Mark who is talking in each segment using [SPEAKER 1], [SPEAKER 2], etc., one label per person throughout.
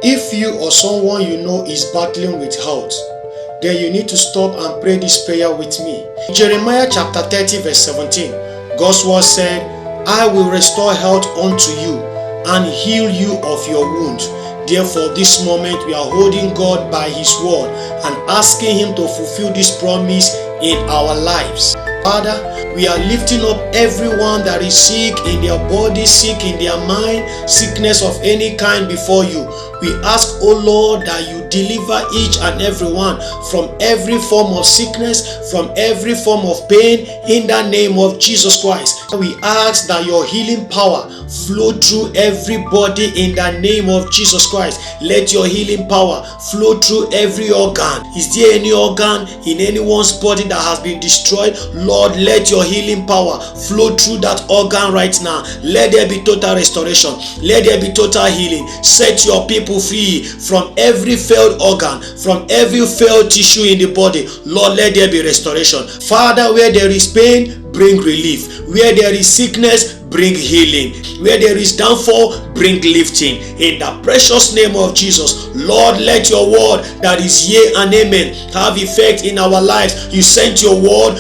[SPEAKER 1] If you or someone you know is battling with health, then you need to stop and pray this prayer with me. Jeremiah chapter 30 verse 17, God's word said, I will restore health unto you and heal you of your wounds. Therefore, this moment we are holding God by his word and asking him to fulfill this promise in our lives. Father, we are lifting up everyone that is sick in their body, sick in their mind, sickness of any kind before you. We ask, oh Lord, that you deliver each and every one from every form of sickness, from every form of pain, in the name of Jesus Christ. We ask that your healing power flow through everybody in the name of Jesus Christ. Let your healing power flow through every organ. Is there any organ in anyone's body that has been destroyed? Lord, let your healing power flow through that organ right now. Let there be total restoration. Let there be total healing. Set your people free from every failed organ, from every failed tissue in the body. Lord, let there be restoration. Father, where there is pain, bring relief. Where there is sickness, bring healing. Where there is downfall, bring lifting. In the precious name of Jesus, Lord, let your word that is yea and amen have effect in our lives. You sent your word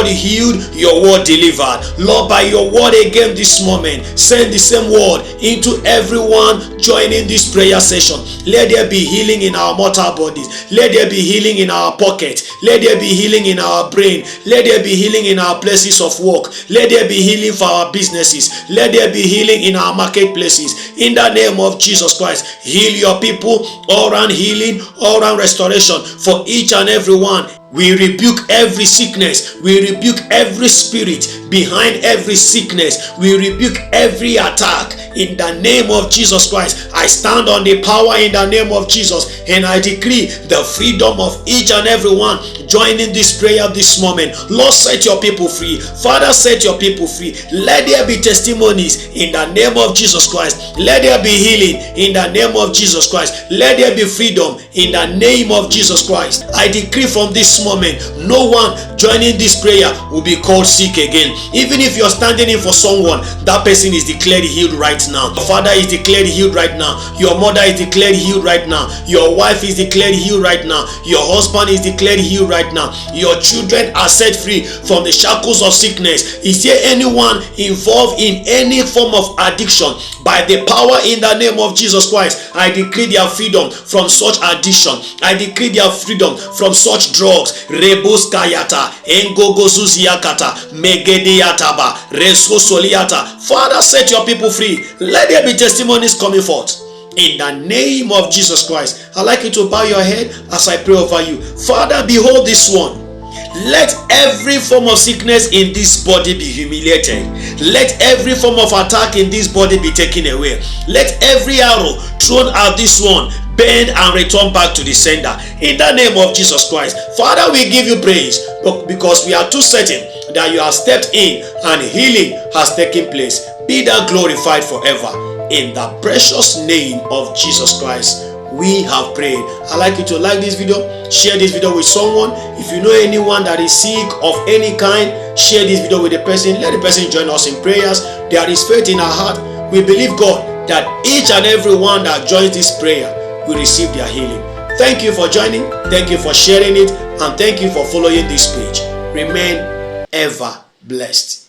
[SPEAKER 1] healed, your word delivered. Lord, by your word again this moment, send the same word into everyone joining this prayer session. Let there be healing in our mortal bodies. Let there be healing in our pocket. Let there be healing in our brain. Let there be healing in our places of work. Let there be healing for our businesses. Let there be healing in our marketplaces. In the name of Jesus Christ, heal your people. All round healing, all round restoration for each and every one. We rebuke every sickness. We rebuke every spirit behind every sickness. We rebuke every attack in the name of Jesus Christ. I stand on the power in the name of Jesus, and I decree the freedom of each and every one joining this prayer this moment. Lord, set your people free. Father, set your people free. Let there be testimonies in the name of Jesus Christ. Let there be healing in the name of Jesus Christ. Let there be freedom in the name of Jesus Christ. I decree from this moment, no one joining this prayer will be called sick again. Even if you're standing in for someone, that person is declared healed right now. Your father is declared healed right now. Your mother is declared healed right now. Your wife is declared healed right now. Your husband is declared healed right now. Your children are set free from the shackles of sickness. Is there anyone involved in any form of addiction? By the power in the name of Jesus Christ, I decree their freedom from such addiction. I decree their freedom from such drugs. Rebus kayata, engogozuziakata, megediataba, resosoliata. Father, set your people free. Let there be testimonies coming forth. In the name of Jesus Christ, I'd like you to bow your head as I pray over you. Father, behold this one. Let every form of sickness in this body be humiliated. Let every form of attack in this body be taken away. Let every arrow thrown at this one bend and return back to the sender. In the name of Jesus Christ. Father, we give you praise because we are too certain that you have stepped in and healing has taken place. Be thou glorified forever. In the precious name of Jesus Christ, we have prayed. I'd like you to like this video, share this video with someone. If you know anyone that is sick of any kind, share this video with the person. Let the person join us in prayers. There is faith in our heart. We believe God that each and every one that joins this prayer will receive their healing. Thank you for joining. Thank you for sharing it. And thank you for following this page. Remain ever blessed.